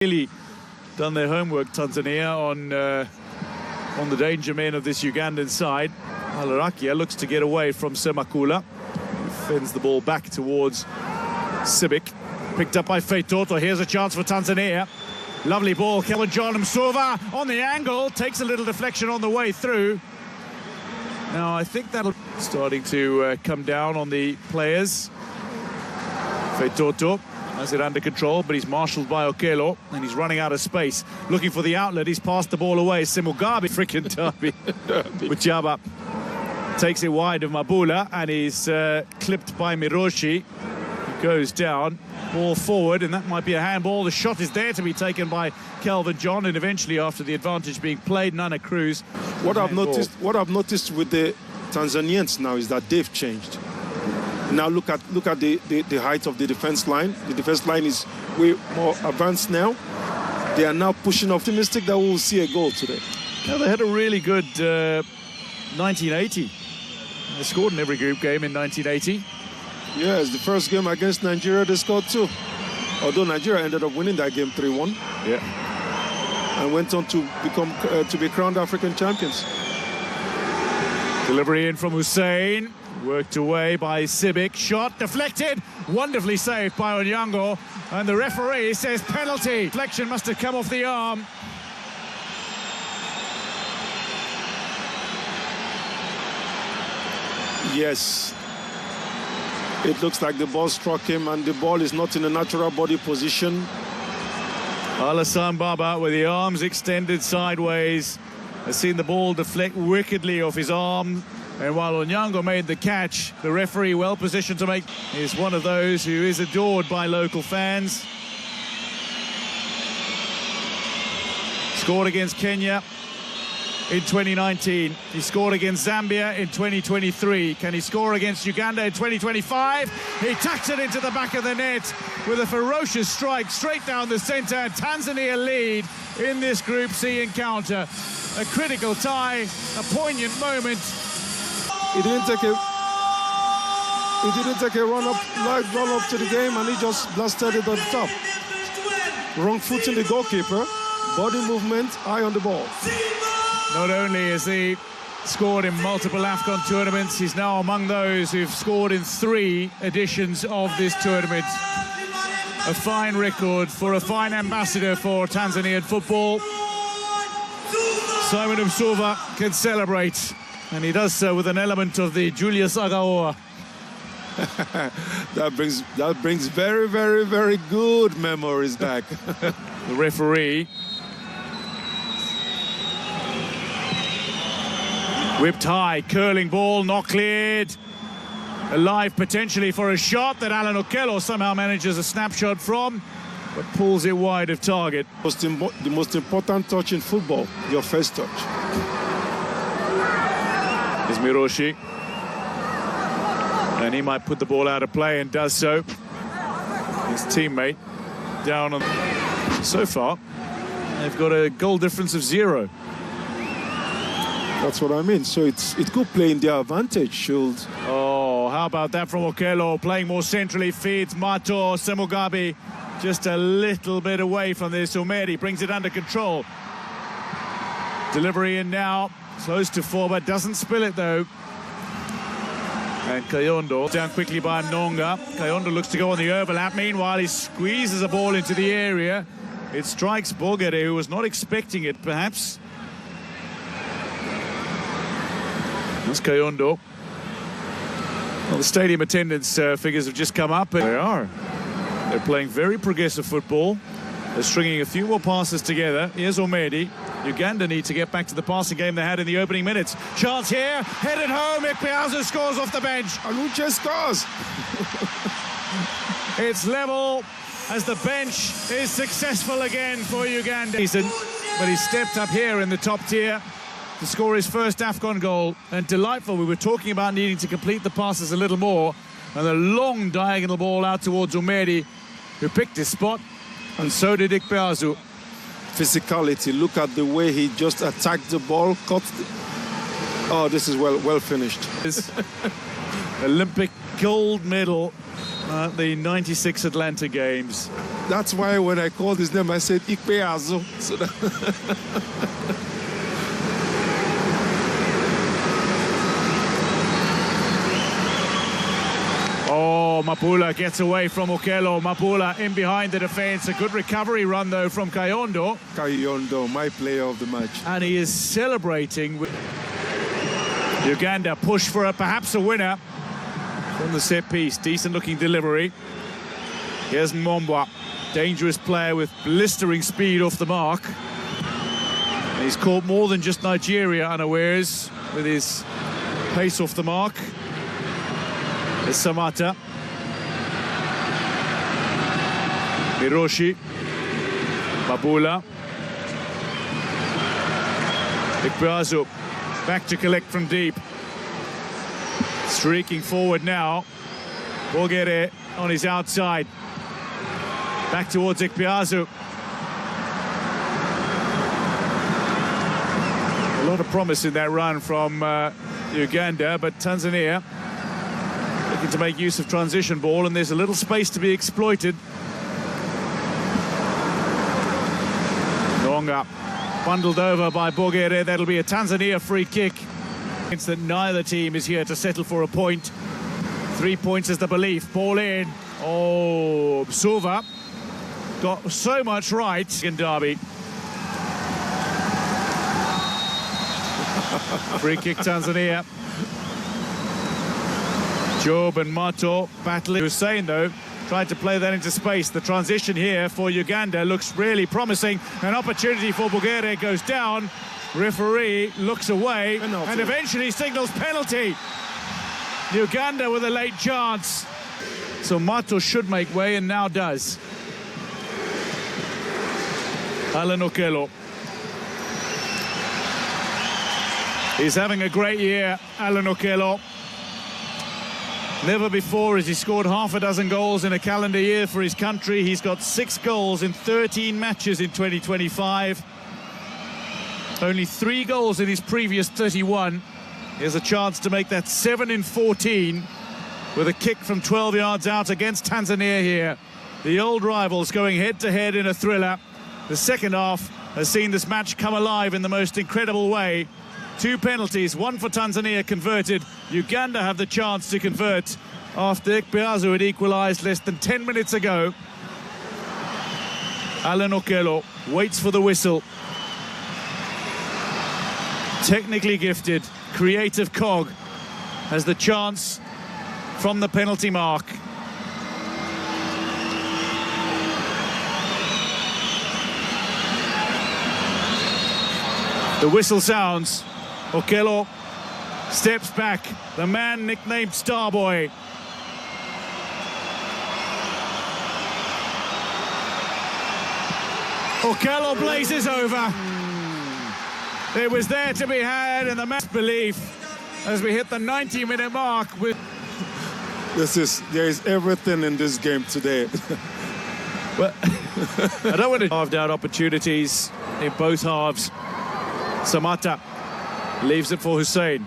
Really done their homework, Tanzania, on the danger men of this Ugandan side. Alarakia looks to get away from Semakula, who fends the ball back towards Sibic. Picked up by Feitoto. Here's a chance for Tanzania. Lovely ball. Kelvin John Msuva on the angle. Takes a little deflection on the way through. Now, I think that'll... Starting to come down on the players. Feitoto has it under control, but he's marshalled by Okello, and he's running out of space. Looking for the outlet. He's passed the ball away. Simugabi, freaking derby. Mujaba takes it wide of Mabula, and he's clipped by Miroshi. He goes down. Ball forward, and that might be a handball. The shot is there to be taken by Kelvin John, and eventually, after the advantage being played, Nana Cruz. What I've noticed with the Tanzanians now is that they've changed. Now look at the height of the defense line. The defense line is way more advanced now. They are now pushing, optimistic that we will see a goal today. Yeah, they had a really good 1980. They scored in every group game in 1980. Yes, the first game against Nigeria, they scored too. Although Nigeria ended up winning that game 3-1. Yeah. And went on to be crowned African champions. Delivery in from Hussein. Worked away by Sibic. Shot deflected. Wonderfully saved by Onyango. And the referee says penalty. Deflection must have come off the arm. Yes. It looks like the ball struck him, and the ball is not in a natural body position. Alassane Baba, with the arms extended sideways, has seen the ball deflect wickedly off his arm. And while Onyango made the catch, the referee, well positioned to make, is one of those who is adored by local fans. Scored against Kenya in 2019. He scored against Zambia in 2023. Can he score against Uganda in 2025? He tucks it into the back of the net with a ferocious strike straight down the centre. And Tanzania lead in this Group C encounter. A critical tie, a poignant moment. He didn't take a live run up to the game, and he just blasted it on top. Wrong foot in the goalkeeper, body movement, eye on the ball. Not only has he scored in multiple AFCON tournaments, he's now among those who've scored in 3 editions of this tournament. A fine record for a fine ambassador for Tanzanian football. Simon Msuva can celebrate, and he does so with an element of the Julius Agaoa. that brings very, very, very good memories back. The referee whipped high, curling ball, not cleared. Alive potentially for a shot that Alan Okello somehow manages a snapshot from, but pulls it wide of target. The most important touch in football, your first touch. Is Miroshi, and he might put the ball out of play, and does so. His teammate down on. So far, they've got a goal difference of 0. That's what I mean. So it could play in their advantage, Schultz. Oh, how about that from Okello, playing more centrally, feeds Mato. Semugabi just a little bit away from this. Umeri brings it under control. Delivery in now, close to 4, but doesn't spill it though. And Kayondo down quickly by Nonga. Kayondo looks to go on the overlap. Meanwhile, he squeezes a ball into the area. It strikes Bogere, who was not expecting it, perhaps. That's Kayondo. Well, the stadium attendance figures have just come up. And they are. They're playing very progressive football. They're stringing a few more passes together. Here's Omedi. Uganda need to get back to the passing game they had in the opening minutes. Chance here, headed home. Ikpeazu scores off the bench. Aluche scores. It's level as the bench is successful again for Uganda. But he stepped up here in the top tier to score his first AFCON goal. And delightful, we were talking about needing to complete the passes a little more. And a long diagonal ball out towards Umeri, who picked his spot, and so did Ikpeazu. Physicality, look at the way he just attacked the ball, Oh, this is well finished. Olympic gold medal The 96 Atlanta Games. That's why when I called his name, I said Ikpeazu. So Oh, Mapula gets away from Okello. Mapula in behind the defense. A good recovery run, though, from Kayondo. Kayondo, my player of the match. And he is celebrating. Uganda push for perhaps a winner from the set piece. Decent looking delivery. Here's Mombwa, dangerous player with blistering speed off the mark. And he's caught more than just Nigeria unawares with his pace off the mark. There's Samata. Miroshi. Mabula. Ikpeazu back to collect from deep. Streaking forward now. Bogere on his outside. Back towards Ikpeazu. A lot of promise in that run from Uganda, but Tanzania looking to make use of transition ball, and there's a little space to be exploited. Nonga bundled over by Bogere. That'll be a Tanzania free kick. It's that neither team is here to settle for a point. 3 points is the belief. Ball in. Oh, Msuva got so much right in Derby. Free kick Tanzania. Job and Mato battling. Hussein, though, tried to play that into space. The transition here for Uganda looks really promising. An opportunity for Bogere goes down. Referee looks away penalty. And eventually signals penalty. Uganda with a late chance. So Mato should make way and now does. Alan Okello. He's having a great year, Alan Okello. Never before has he scored half a dozen goals in a calendar year for his country. He's got 6 goals in 13 matches in 2025. Only 3 goals in his previous 31. He has a chance to make that 7 in 14 with a kick from 12 yards out against Tanzania here. The old rivals going head-to-head in a thriller. The second half has seen this match come alive in the most incredible way. 2 penalties, 1 for Tanzania converted. Uganda have the chance to convert after Ikpeazu had equalised less than 10 minutes ago. Alan Okello waits for the whistle. Technically gifted, creative cog has the chance from the penalty mark. The whistle sounds. Okello steps back. The man nicknamed Starboy. Okello blazes over. It was there to be had, and the match belief as we hit the 90-minute mark. With there is everything in this game today. Well, I don't want to carved out opportunities in both halves. Samata leaves it for Hussein.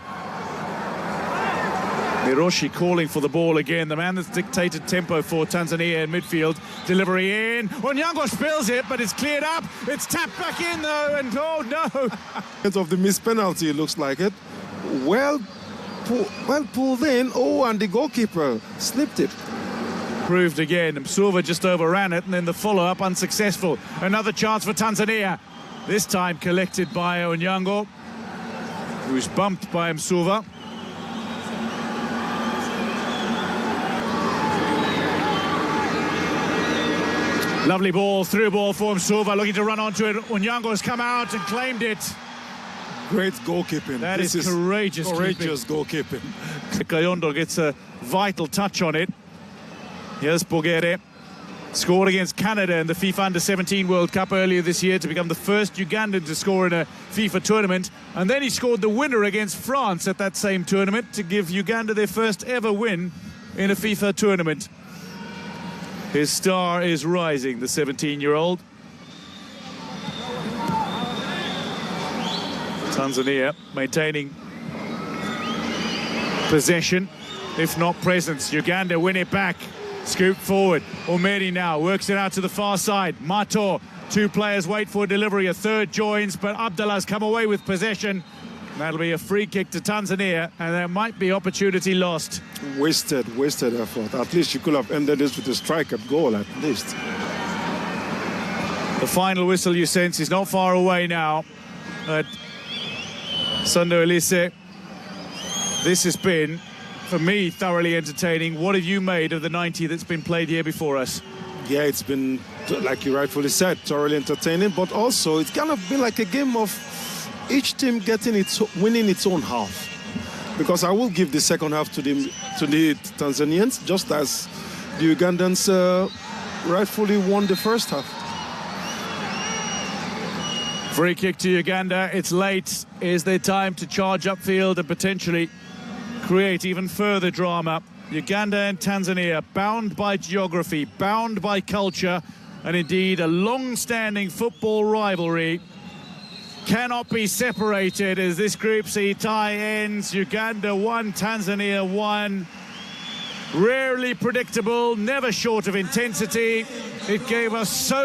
Miroshi calling for the ball again. The man that's dictated tempo for Tanzania in midfield. Delivery in. Onyango spills it, but it's cleared up. It's tapped back in, though, and oh, no. Of the missed penalty, it looks like it. Well pulled in. Oh, and the goalkeeper slipped it. Proved again. Msuva just overran it, and then the follow-up unsuccessful. Another chance for Tanzania. This time collected by Onyango, who's bumped by Msuva. Lovely ball, through ball for Msuva, looking to run onto it. Onyango's come out and claimed it. Great goalkeeping. That is courageous goalkeeping. Kayondo gets a vital touch on it. Here's Bogere. Scored against Canada in the FIFA Under-17 World Cup earlier this year to become the first Ugandan to score in a FIFA tournament. And then he scored the winner against France at that same tournament to give Uganda their first ever win in a FIFA tournament. His star is rising, the 17-year-old. Tanzania maintaining possession, if not presence. Uganda win it back. Scoop forward. Omeri now works it out to the far side. Mato. 2 players wait for delivery. A third joins, but Abdullah's come away with possession. That'll be a free kick to Tanzania, and there might be opportunity lost. Wasted effort. At least you could have ended this with a strike at goal, at least. The final whistle, you sense, is not far away now at Sundo Elise. This has been, for me, thoroughly entertaining. What have you made of the 90 that's been played here before us? Yeah, it's been, like you rightfully said, thoroughly entertaining, but also it's kind of been like a game of each team winning its own half. Because I will give the second half to the Tanzanians, just as the Ugandans rightfully won the first half. Free kick to Uganda. It's late. Is there time to charge upfield and potentially create even further drama? Uganda and Tanzania, bound by geography, bound by culture, and indeed a long-standing football rivalry, cannot be separated as this Group C tie ends. Uganda 1, Tanzania 1. Rarely predictable, never short of intensity. It gave us so